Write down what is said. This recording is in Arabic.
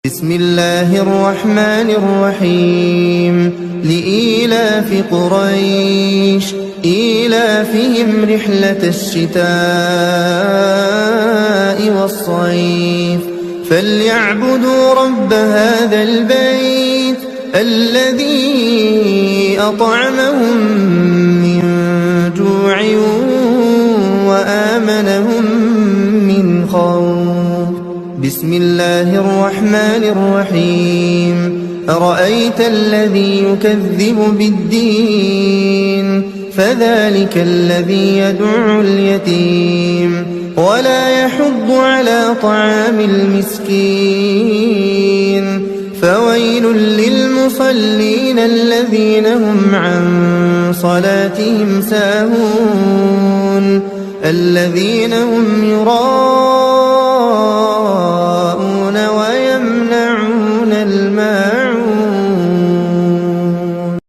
بسم الله الرحمن الرحيم لإيلاف قريش إيلافهم رحلة الشتاء والصيف فليعبدوا رب هذا البيت الذي أطعمهم من جوع وآمنهم من خوف. بسم الله الرحمن الرحيم أرأيت الذي يكذب بالدين فذلك الذي يدع اليتيم ولا يحض على طعام المسكين فويل للمصلين الذين هم عن صلاتهم ساهون الذين هم يراءون ويمنعون الماعون.